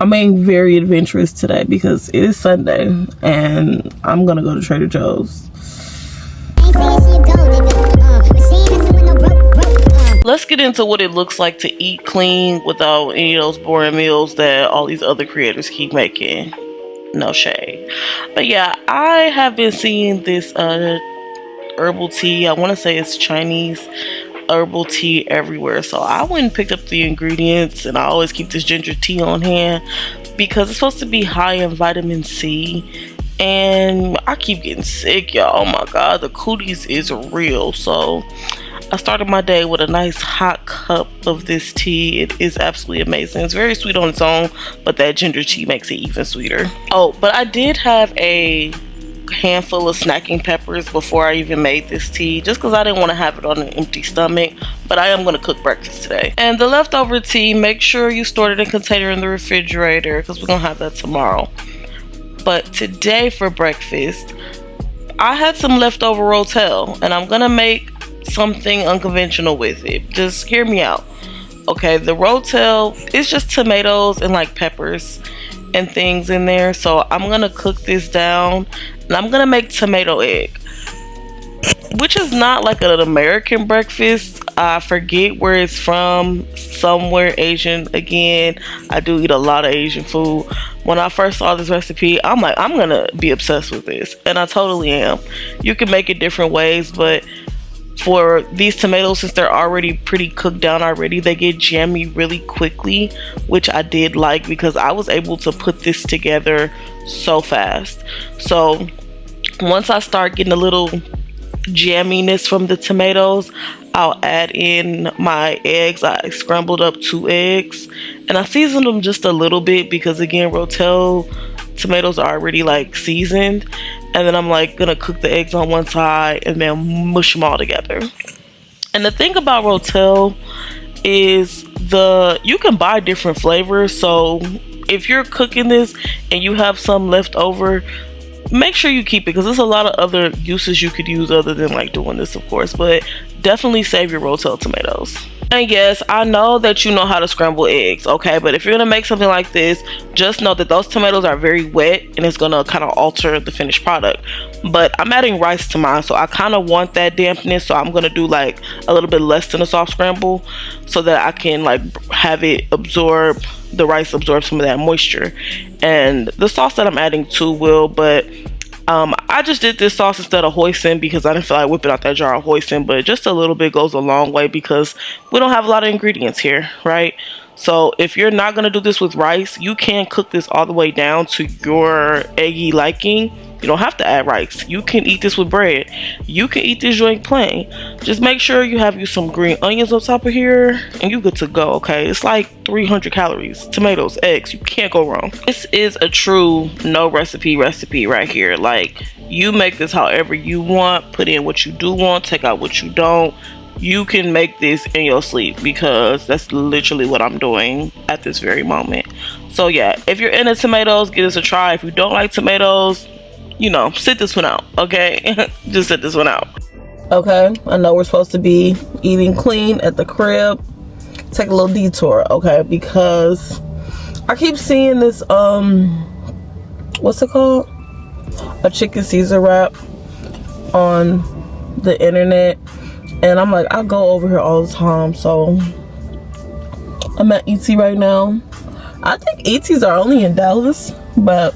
I'm being very adventurous today because it is Sunday and I'm gonna go to Trader Joe's. Let's get into what it looks like to eat clean without any of those boring meals that all these other creators keep making. No shade. But yeah, I have been seeing this herbal tea. I want to say it's Chinese herbal tea everywhere. So I went and picked up the ingredients, and I always keep this ginger tea on hand because it's supposed to be high in vitamin C. And I keep getting sick, y'all. Oh my god, the cooties is real. So I started my day with a nice hot cup of this tea. It is absolutely amazing. It's very sweet on its own, but that ginger tea makes it even sweeter. Oh, but I did have a handful of snacking peppers before I even made this tea, just because I didn't want to have it on an empty stomach. But I am going to cook breakfast today. And the leftover tea, make sure you store it in a container in the refrigerator because we're going to have that tomorrow. But today for breakfast, I had some leftover rotel, and I'm gonna make something unconventional with it. Just hear me out. Okay, the rotel is just tomatoes and like peppers and things in there. So I'm gonna cook this down, and I'm gonna make tomato egg, which is not like an American breakfast. I forget where it's from, somewhere Asian. Again, I do eat a lot of Asian food. When I first saw this recipe, I'm like, I'm gonna be obsessed with this, and I totally am. You can make it different ways, but for these tomatoes, since they're already pretty cooked down already, they get jammy really quickly, which I did like because I was able to put this together so fast. So once I start getting a little jamminess from the tomatoes, I'll add in my eggs. I scrambled up 2 eggs, and I seasoned them just a little bit because again, rotel tomatoes are already like seasoned. And then I'm like gonna cook the eggs on one side and then mush them all together. And the thing about rotel is you can buy different flavors. So if you're cooking this and you have some left over, make sure you keep it because there's a lot of other uses you could use other than like doing this, of course. But definitely save your rotel tomatoes. And yes, I know that you know how to scramble eggs, okay? But if you're gonna make something like this, just know that those tomatoes are very wet and it's gonna kind of alter the finished product. But I'm adding rice to mine, so I kind of want that dampness, so I'm gonna do like a little bit less than a soft scramble so that I can like have it absorb, the rice absorb some of that moisture. And the sauce that I'm adding too will, but I just did this sauce instead of hoisin because I didn't feel like whipping out that jar of hoisin, but just a little bit goes a long way because we don't have a lot of ingredients here, right? So if you're not going to do this with rice, you can cook this all the way down to your eggy liking. You don't have to add rice. You can eat this with bread. You can eat this joint plain. Just make sure you have you some green onions on top of here and you're good to go, okay? It's like 300 calories. Tomatoes, eggs, you can't go wrong. This is a true no recipe right here. Like, you make this however you want. Put in what you do want. Take out what you don't. You can make this in your sleep because that's literally what I'm doing at this very moment. So yeah, if you're into tomatoes, give this a try. If you don't like tomatoes, you know, sit this one out, okay? Just sit this one out. Okay, I know we're supposed to be eating clean at the crib. Take a little detour, okay? Because I keep seeing this, what's it called? A chicken Caesar wrap on the internet. And I'm like, I go over here all the time. So I'm at ET right now. I think ETs are only in Dallas, but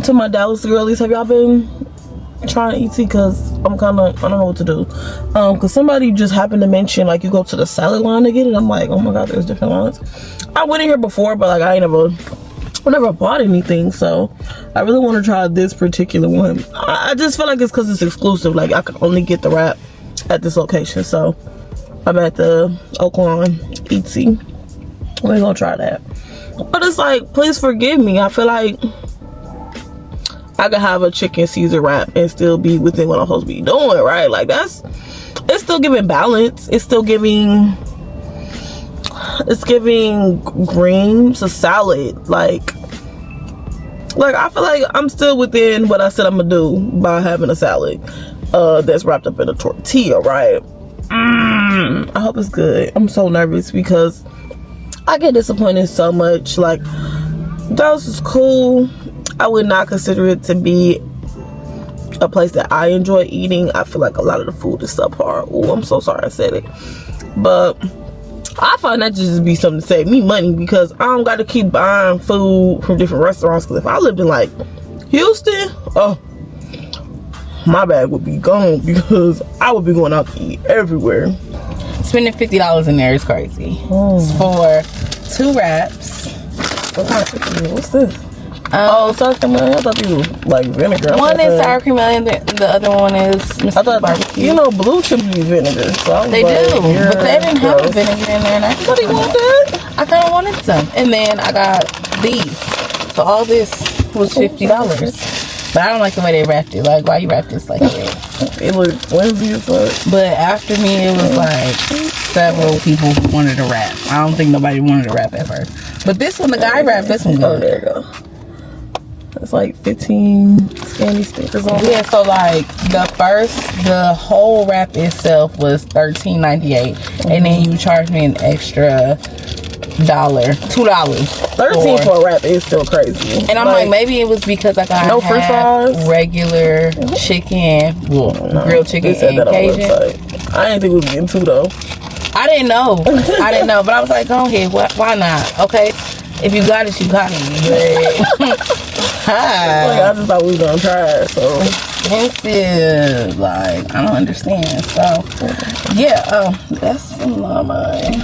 to my Dallas girlies, have y'all been trying ET? Because I'm kind of, I don't know what to do. Because somebody just happened to mention like you go to the salad line to get it. I'm like, oh my god, there's different lines. I went in here before, but like I never bought anything, so I really want to try this particular one. I just feel like it's because it's exclusive. Like I could only get the wrap at this location, so I'm at the Oakland ET. We're gonna try that. But it's like, please forgive me. I feel like I could have a chicken Caesar wrap and still be within what I'm supposed to be doing, right? Like it's still giving balance. It's giving greens, a salad. Like I feel like I'm still within what I said I'm gonna do by having a salad that's wrapped up in a tortilla, right? I hope it's good. I'm so nervous because I get disappointed so much. Like, Dallas is cool. I would not consider it to be a place that I enjoy eating. I feel like a lot of the food is subpar. Oh, I'm so sorry I said it. But I find that just be something to save me money, because I don't got to keep buying food from different restaurants. Because if I lived in like Houston, oh, my bag would be gone, because I would be going out to eat everywhere. Spending $50 in there is crazy. It's for 2 wraps. What kind of chicken? What's this? Sour cream onion. I thought these were like vinegar. One is sour cream onion, the other one is Mr. Barbecue. You know, blue chips use vinegar. So they do, but they didn't have a vinegar in there. And I do you want that? I kind of wanted some. And then I got these. So all this was $50. But I don't like the way they wrapped it. Like, why you wrapped this like that? It looked flimsy as fuck. But after me, it was like several people wanted to wrap. I don't think nobody wanted to wrap at first. But this one, the guy wrapped this one good. Oh, there you go. It's like 15 scanny stickers on it. Yeah, so like the whole wrap itself was $13.98, and then you charged me an extra $2. 13 for a wrap is still crazy. And I'm like, maybe it was because I got no french fries, regular chicken, grilled chicken and Cajun. I didn't think we was getting 2 though. I didn't know, but I was like, go ahead, why not? Okay, if you got it, you got it. Like, I just thought we was gonna try it, so expensive. Like, I don't understand. So yeah, that's some of mine.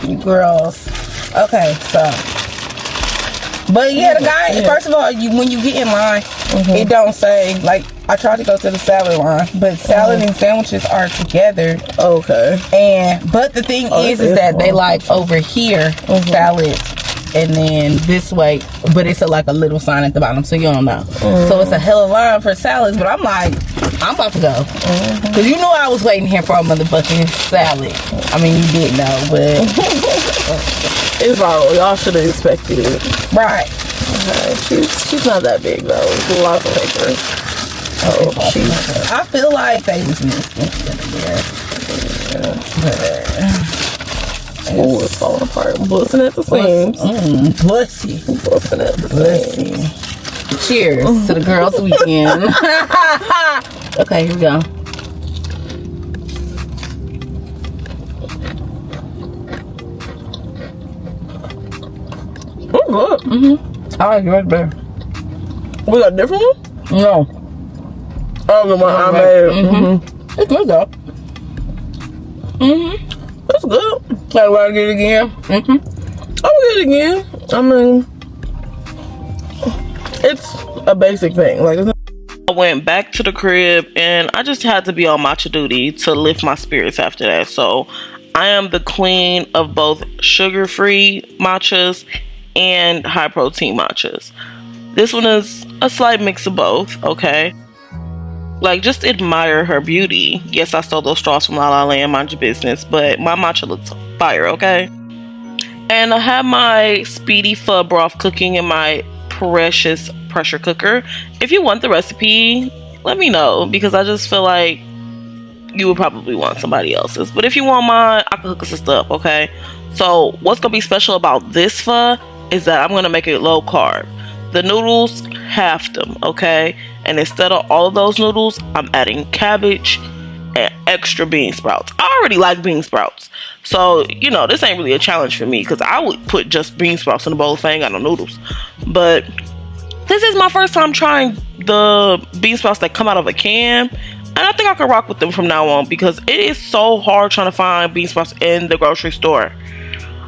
You girls. Okay, so, but yeah, the guy. First of all, when you get in line, it don't say, like, I tried to go to the salad line, but salad and sandwiches are together. Okay. But the thing is that they like over here salads, and then this way, but it's like a little sign at the bottom, so you don't know. So it's a hella line for salads, but I'm like, I'm about to go. Because you knew I was waiting here for a motherfucking salad. I mean, you did know, but it's all, y'all should have expected it. Right. She's not that big though. It's a lot of paper. I feel like they was missing. Oh, it's falling apart. Busting at the seams. Bussy. Busting at the seams. Cheers to the girls' weekend. Okay, here we go. Oh, good. I like it right there. We got a different one? No. Oh, the one I made. It's good though. That's good. Can I get it again? I'll get it again. I mean, it's a basic thing. Like, I went back to the crib and I just had to be on matcha duty to lift my spirits after that. So I am the queen of both sugar-free matchas and high-protein matchas. This one is a slight mix of both, okay? Like, just admire her beauty. Yes, I stole those straws from La La Land, mind your business, but my matcha looks fire, okay? And I have my speedy pho broth cooking in my precious pressure cooker. If you want the recipe, let me know, because I just feel like you would probably want somebody else's. But if you want mine, I can hook us some stuff, okay? So what's gonna be special about this pho is that I'm gonna make it low carb. The noodles, half them, okay? And instead of all of those noodles, I'm adding cabbage and extra bean sprouts. I already like bean sprouts, so you know this ain't really a challenge for me, because I would put just bean sprouts in a bowl if I ain't got no noodles. But this is my first time trying the bean sprouts that come out of a can, and I think I can rock with them from now on, because it is so hard trying to find bean sprouts in the grocery store.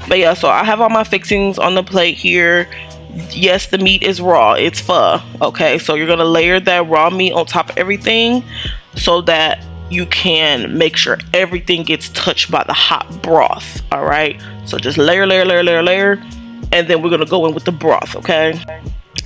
But yeah, so I have all my fixings on the plate here. Yes, the meat is raw. It's pho, okay? So you're gonna layer that raw meat on top of everything so that you can make sure everything gets touched by the hot broth. All right, so just layer, and then we're gonna go in with the broth, okay?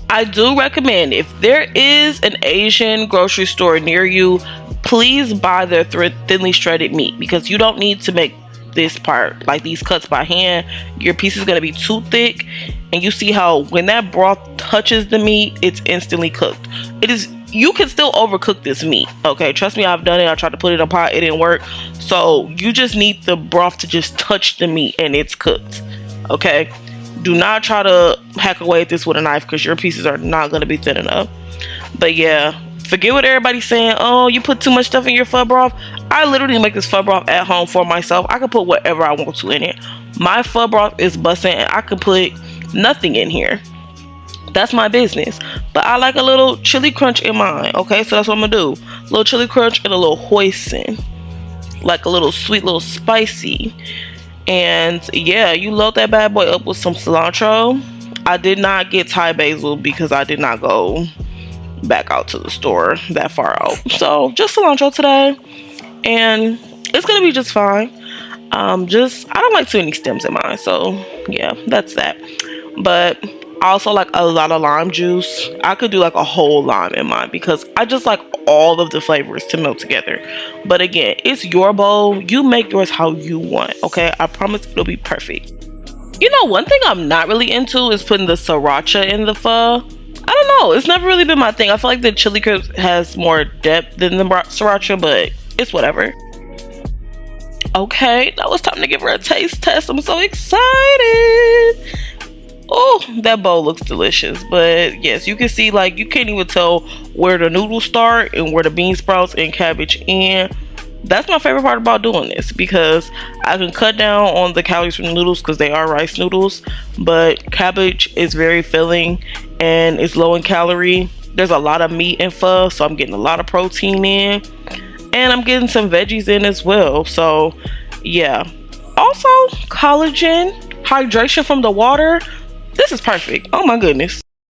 I do recommend, if there is an Asian grocery store near you, please buy their thinly shredded meat, because you don't need to make this part, like these cuts, by hand. Your piece is going to be too thick, and you see how when that broth touches the meat, it's instantly cooked. It is you can still overcook this meat. Okay, trust me, I've done it. I tried to put it in a pot, it didn't work. So you just need the broth to just touch the meat and it's cooked. Okay, do not try to hack away at this with a knife because your pieces are not going to be thin enough. But yeah, forget what everybody's saying. Oh, you put too much stuff in your pho broth. I literally make this pho broth at home for myself. I can put whatever I want to in it. My pho broth is busting and I can put nothing in here. That's my business. But I like a little chili crunch in mine. Okay, so that's what I'm gonna do. A little chili crunch and a little hoisin. Like a little sweet, little spicy. And yeah, you load that bad boy up with some cilantro. I did not get Thai basil because I did not go back out to the store that far out. So just cilantro today. And it's gonna be just fine. I don't like too many stems in mine. So yeah, that's that. But I also like a lot of lime juice. I could do like a whole lime in mine because I just like all of the flavors to melt together. But again, it's your bowl. You make yours how you want, okay? I promise it'll be perfect. You know, one thing I'm not really into is putting the sriracha in the pho. I don't know. It's never really been my thing. I feel like the chili crisp has more depth than the sriracha, but it's whatever. Okay, now it's time to give her a taste test. I'm so excited. Oh, that bowl looks delicious. But yes, you can see, like, you can't even tell where the noodles start and where the bean sprouts and cabbage end. That's my favorite part about doing this because I can cut down on the calories from the noodles because they are rice noodles, but cabbage is very filling and it's low in calorie. There's a lot of meat in pho, so I'm getting a lot of protein in, and I'm getting some veggies in as well. So yeah, also collagen, hydration from the water. This is perfect. Oh my goodness.